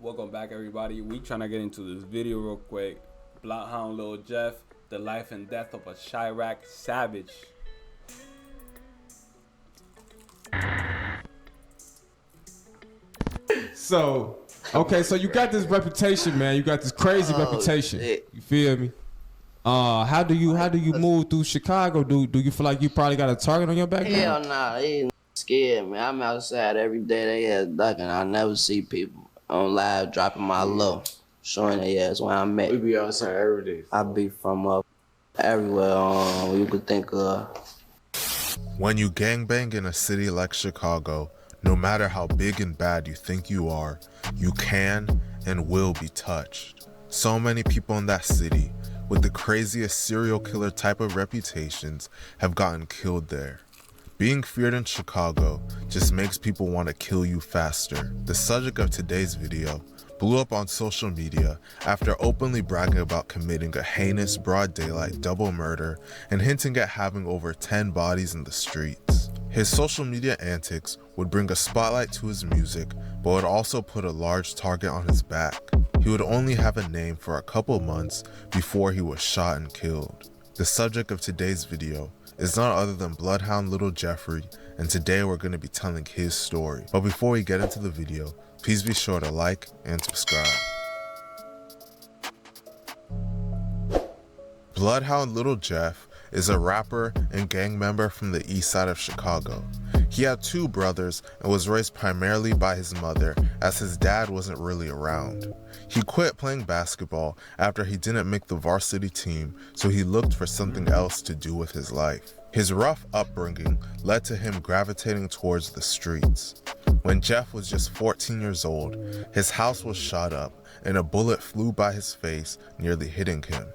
Welcome back, everybody. We trying to get into this video real quick. BloodHound, Lil Jeff, the life and death of a Chirac savage. So you got this reputation, man. You got this crazy reputation. Shit. You feel me? How do you move through Chicago? Do you feel like you probably got a target on your back? Hell nah, they ain't scared, man. I'm outside every day. They ass ducking. I never see people on live dropping my low, showing their ass where I'm at. We be outside every day. I be from up everywhere you could think of. When you gangbang in a city like Chicago, no matter how big and bad you think you are, you can and will be touched. So many people in that city, with the craziest serial killer type of reputations, have gotten killed there. Being feared in Chicago just makes people want to kill you faster. The subject of today's video blew up on social media after openly bragging about committing a heinous broad daylight double murder and hinting at having over 10 bodies in the streets. His social media antics would bring a spotlight to his music, but would also put a large target on his back. He would only have a name for a couple months before he was shot and killed. The subject of today's video is none other than BloodHound Little Jeffrey, and today we're going to be telling his story. But before we get into the video, please be sure to like and subscribe. BloodHound Little Jeff is a rapper and gang member from the east side of Chicago. He had two brothers and was raised primarily by his mother, as his dad wasn't really around. He quit playing basketball after he didn't make the varsity team, so he looked for something else to do with his life. His rough upbringing led to him gravitating towards the streets. When Jeff was just 14 years old, his house was shot up and a bullet flew by his face, nearly hitting him.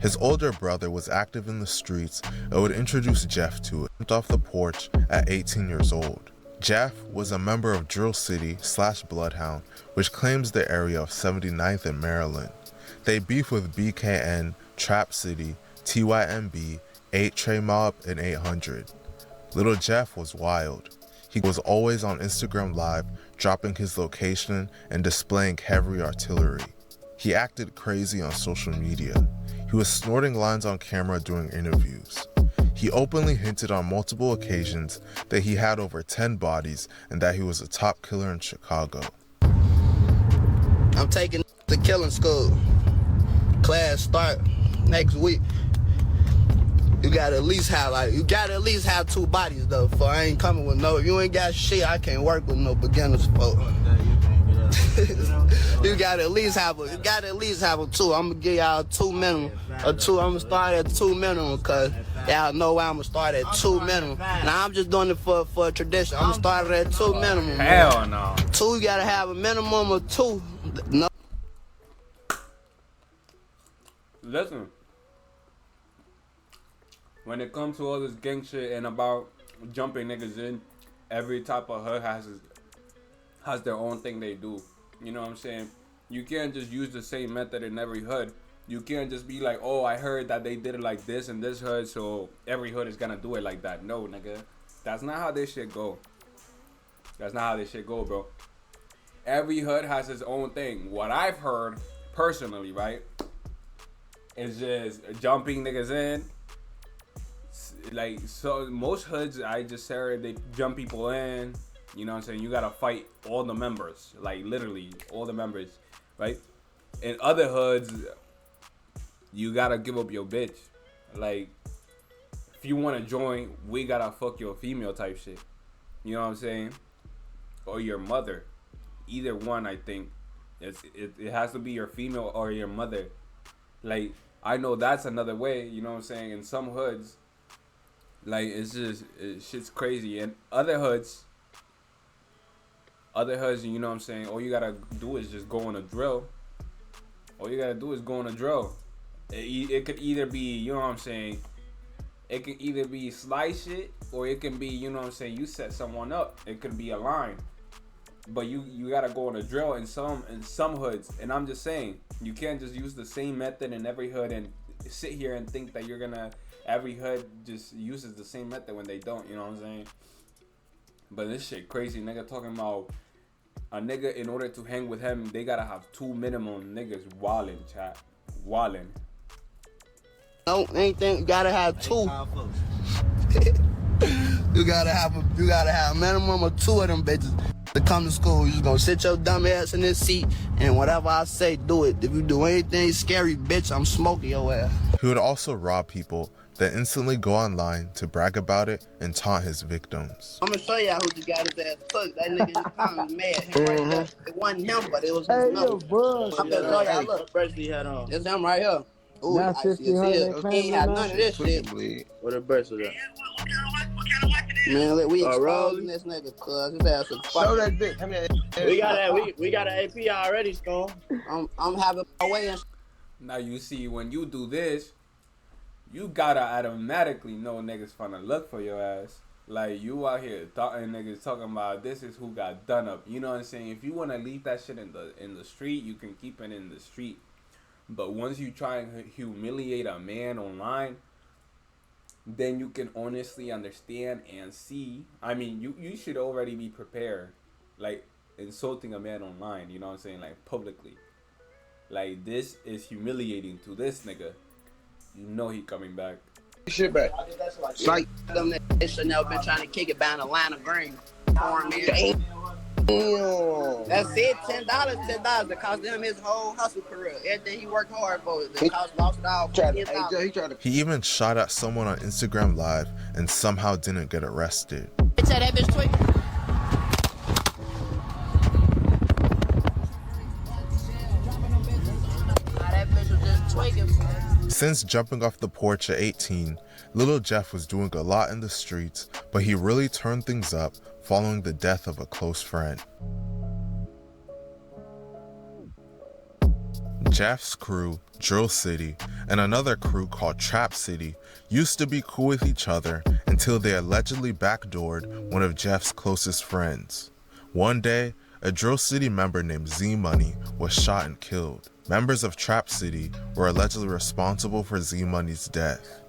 His older brother was active in the streets and would introduce Jeff to it. Jumped off the porch at 18 years old. Jeff was a member of Drill City / BloodHound, which claims the area of 79th in Maryland. They beef with BKN, Trap City, TYMB, 8 Trey Mob, and 800. Little Jeff was wild. He was always on Instagram Live, dropping his location and displaying heavy artillery. He acted crazy on social media. He was snorting lines on camera during interviews. He openly hinted on multiple occasions that he had over 10 bodies and that he was a top killer in Chicago. I'm taking to killing school. Class start next week. You gotta at least have 2 bodies though. For I ain't coming with no. If you ain't got shit, I can't work with no beginners, folks. You gotta at least have a 2. I'm gonna give y'all 2 minimum. I'm gonna start at 2 minimum, cause y'all know why I'm gonna start at 2 minimum. Now I'm just doing it for a tradition. I'm gonna start at 2 minimum. Hell no. 2, you gotta have a minimum of 2. No. Listen. When it comes to all this gang shit and about jumping niggas in, every type of hood has their own thing they do. You know what I'm saying? You can't just use the same method in every hood. You can't just be like, oh, I heard that they did it like this in this hood, so every hood is gonna do it like that. No, nigga. That's not how this shit go. That's not how this shit go, bro. Every hood has its own thing. What I've heard, personally, right, is just jumping niggas in. Like, so most hoods, I just heard they jump people in. You know what I'm saying? You gotta fight all the members. Like, literally, all the members, right? In other hoods, you gotta give up your bitch. Like, if you wanna join, we gotta fuck your female type shit. You know what I'm saying? Or your mother. Either one, I think. It has to be your female or your mother. Like, I know that's another way, you know what I'm saying? In some hoods, like, shit's crazy. And other hoods, you know what I'm saying, all you gotta do is just go on a drill. All you gotta do is go on a drill. It could either be, you know what I'm saying, it could either be slice shit, or it can be, you know what I'm saying, you set someone up. It could be a line. But you gotta go on a drill in some hoods. And I'm just saying, you can't just use the same method in every hood and sit here and think that you're gonna, every hood just uses the same method when they don't, you know what I'm saying? But this shit crazy, nigga, talking about A nigga, in order to hang with him, they gotta have 2 minimum niggas wallin', chat. Wallin'. No, anything, you gotta have 2. You gotta have a minimum of 2 of them bitches to come to school. You just gonna sit your dumb ass in this seat, and whatever I say, do it. If you do anything scary, bitch, I'm smoking your ass. He would also rob people, then instantly go online to brag about it and taunt his victims. I'm gonna show y'all who just got his ass cooked. That nigga just found me mad. Him right there. It wasn't him, but it was his number. I'm gonna show y'all. Look, first he had on. It's him right here. Ooh, I see it. He ain't had none of this shit. What a burst of that? Man, look, we exposing this nigga, cuz his ass is fucking. Show that bitch. We got an AP already, Skull. I'm having my way and Now you see, when you do this, you gotta automatically know niggas finna look for your ass. Like, you out here niggas talking about this is who got done up. You know what I'm saying? If you wanna leave that shit in the street, you can keep it in the street. But once you try and humiliate a man online, then you can honestly understand and see. I mean, you should already be prepared. Like, insulting a man online, you know what I'm saying? Like, publicly. Like, this is humiliating to this nigga. You know he coming back. Shit back. it's like them that should never been trying to kick it down the line of green. Damn. That's it, $10 that cost him his whole hustle career. Everything he worked hard for, the cost lost all. He even shot at someone on Instagram Live and somehow didn't get arrested. Tell that bitch tweak. That bitch was just tweaking. Since jumping off the porch at 18, Little Jeff was doing a lot in the streets, but he really turned things up following the death of a close friend. Jeff's crew, Drill City, and another crew called Trap City used to be cool with each other until they allegedly backdoored one of Jeff's closest friends. One day, a Drill City member named Z Money was shot and killed. Members of Trap City were allegedly responsible for Z Money's death.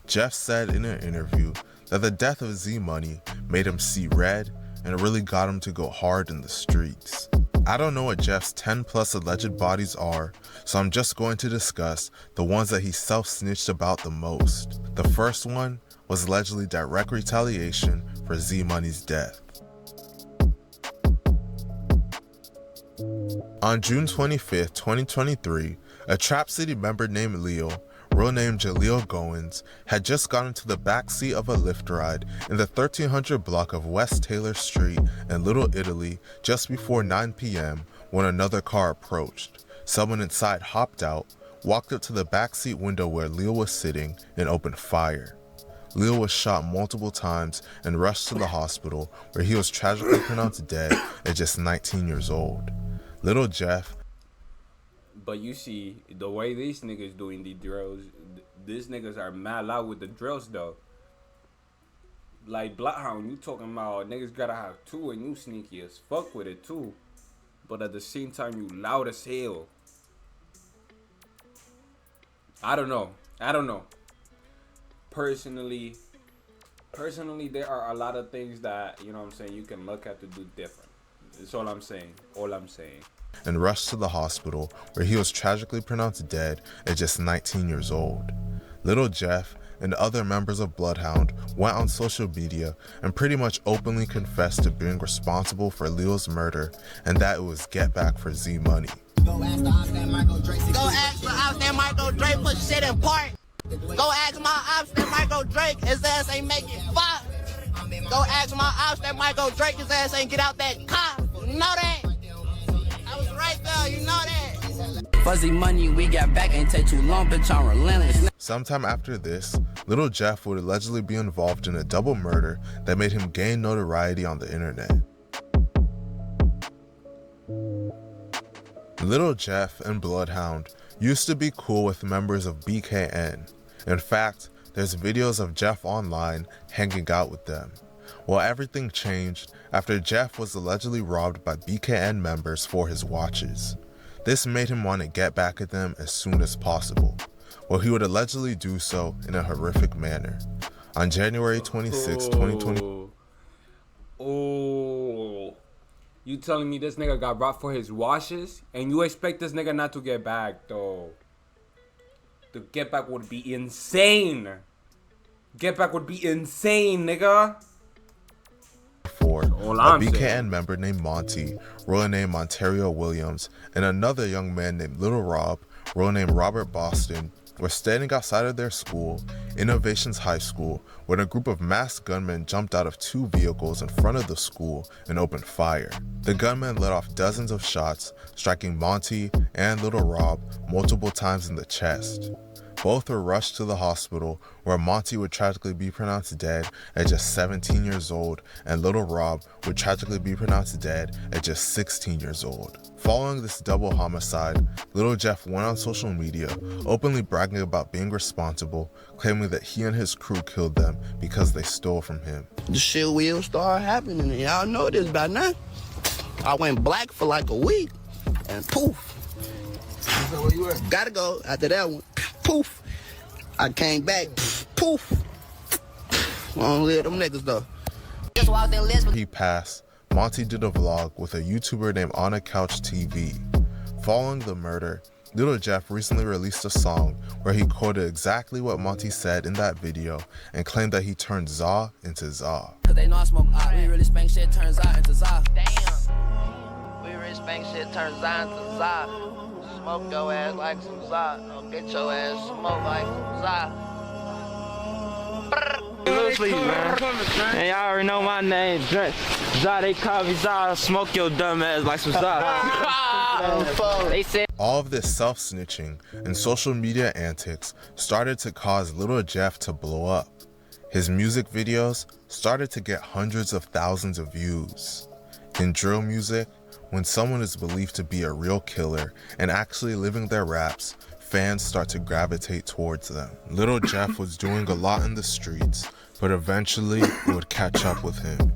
Jeff said in an interview that the death of Z Money made him see red and really got him to go hard in the streets. I don't know what Jeff's 10 plus alleged bodies are, so I'm just going to discuss the ones that he self-snitched about the most. The first one was allegedly direct retaliation for Z Money's death. On June 25th, 2023, a Trap City member named Leo, real name Jaleel Goins, had just gotten into the backseat of a Lyft ride in the 1300 block of West Taylor Street in Little Italy just before 9 p.m. when another car approached. Someone inside hopped out, walked up to the backseat window where Leo was sitting, and opened fire. Leo was shot multiple times and rushed to the hospital, where he was tragically pronounced dead at just 19 years old. Little Jeff. But you see, the way these niggas doing the drills, these niggas are mad loud with the drills though. Like BloodHound, you talking about niggas gotta have 2 and you sneaky as fuck with it too. But at the same time, you loud as hell. I don't know. Personally, there are a lot of things that, you know what I'm saying, you can look at to do different. That's all I'm saying. And rushed to the hospital, where he was tragically pronounced dead at just 19 years old. Little Jeff and other members of BloodHound went on social media and pretty much openly confessed to being responsible for Leo's murder and that it was get back for Z Money. Go ask the ops that Michael Drake put shit in park. Go ask my ops that Michael Drake, his ass ain't making fuck. Go ask my ops that Michael Drake, his ass ain't get out that car. You know that? I was right there, you know that? Fuzzy money, we got back, ain't take too long, bitch, I'm relentless. Sometime after this, Little Jeff would allegedly be involved in a double murder that made him gain notoriety on the internet. Little Jeff and BloodHound used to be cool with members of BKN. In fact, there's videos of Jeff online hanging out with them. Well, everything changed after Jeff was allegedly robbed by BKN members for his watches. This made him want to get back at them as soon as possible. Well, he would allegedly do so in a horrific manner. On January 26, 2020. You telling me this nigga got brought for his washes, and you expect this nigga not to get back, though? The get back would be insane. Get back would be insane, nigga. A BKN member named Monty, real name Montario Williams, and another young man named Little Rob, real name Robert Boston, were standing outside of their school, Innovations High School, when a group of masked gunmen jumped out of two vehicles in front of the school and opened fire. The gunmen let off dozens of shots, striking Monty and Little Rob multiple times in the chest. Both were rushed to the hospital, where Monty would tragically be pronounced dead at just 17 years old, and Little Rob would tragically be pronounced dead at just 16 years old. Following this double homicide, Little Jeff went on social media, openly bragging about being responsible, claiming that he and his crew killed them because they stole from him. The shit will start happening, and y'all know this by now. I went black for like a week, and poof. Where you at? Gotta go. After that one, poof. I came back, poof. I don't live them niggas though. He passed. Monty did a vlog with a YouTuber named On a Couch TV. Following the murder, Little Jeff recently released a song where he quoted exactly what Monty said in that video and claimed that he turned Za into Za. Cause they know I smoke out, we really spank shit, turns out into Za. Damn. We really spank shit, turns out into Za. Smoke your ass like some Za. Don't get your ass smoke like some Za. Loosely, man. And y'all already know my name. Za, they call me Za. Smoke your dumb ass like some Za. They said all of this self-snitching and social media antics started to cause Little Jeff to blow up. His music videos started to get hundreds of thousands of views. In drill music, when someone is believed to be a real killer and actually living their raps, fans start to gravitate towards them. Little Jeff was doing a lot in the streets, but eventually it would catch up with him.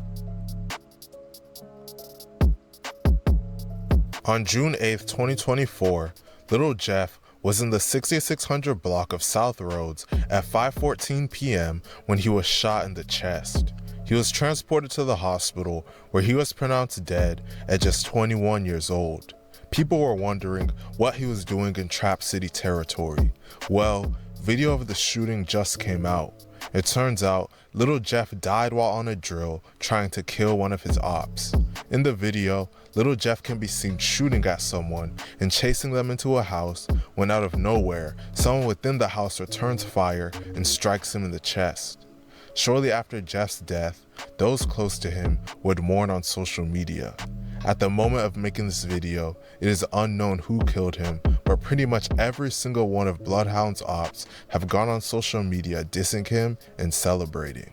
On June 8th, 2024, Little Jeff was in the 6600 block of South Roads at 5:14 p.m. when he was shot in the chest. He was transported to the hospital where he was pronounced dead at just 21 years old. People were wondering what he was doing in Trap City territory. Well, video of the shooting just came out. It turns out Little Jeff died while on a drill trying to kill one of his ops. In the video, Little Jeff can be seen shooting at someone and chasing them into a house when out of nowhere, someone within the house returns fire and strikes him in the chest. Shortly after Jeff's death, those close to him would mourn on social media. At the moment of making this video, it is unknown who killed him, but pretty much every single one of BloodHound's ops have gone on social media dissing him and celebrating.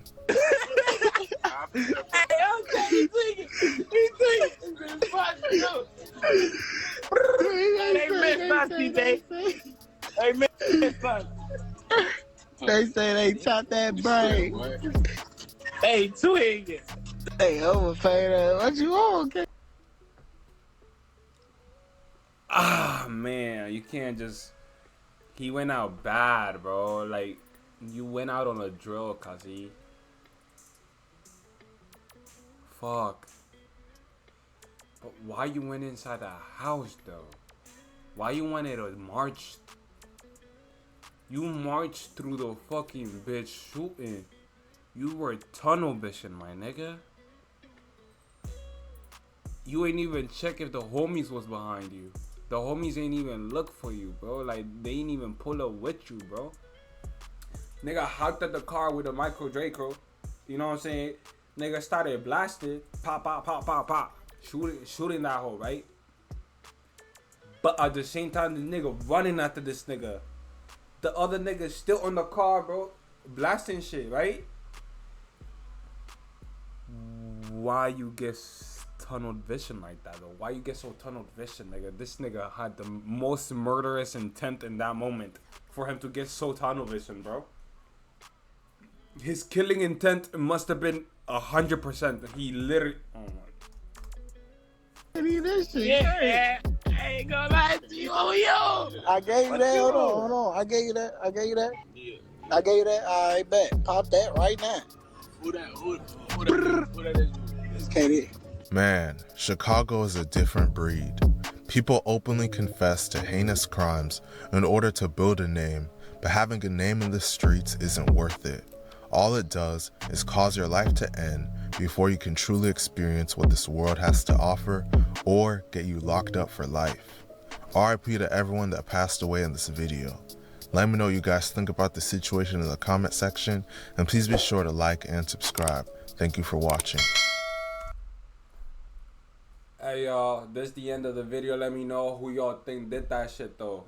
They say they chopped that brain. hey, twig. Hey, overpaid. What you want? Ah, man, you can't just... He went out bad, bro. Like, you went out on a drill, Kazi. Fuck. But why you went inside the house, though? Why you wanted to march? You marched through the fucking bitch shooting. You were tunnel vision, my nigga. You ain't even check if the homies was behind you. The homies ain't even look for you, bro. Like, they ain't even pull up with you, bro. Nigga hopped at the car with a micro Draco. You know what I'm saying? Nigga started blasting. Pop, pop, pop, pop, pop. Shooting that hole, right? But at the same time, the nigga running after this nigga. The other nigga still on the car, bro. Blasting shit, right? Why you get tunnel vision like that, though? Why you get so tunnel vision, nigga? This nigga had the most murderous intent in that moment for him to get so tunnel vision, bro. His killing intent must have been 100%. He literally... Oh my... Yeah, I ain't gonna lie to you. Oh, yo. I gave you that. Hold on. I gave you that. Yeah. I gave you that. I bet. Pop that right now. Who that is? It's KD. Man, Chicago is a different breed. People openly confess to heinous crimes in order to build a name, but having a name in the streets isn't worth it. All it does is cause your life to end before you can truly experience what this world has to offer or get you locked up for life. RIP to everyone that passed away in this video. Let me know what you guys think about the situation in the comment section, and please be sure to like and subscribe. Thank you for watching. Hey y'all, this is the end of the video. Let me know who y'all think did that shit though.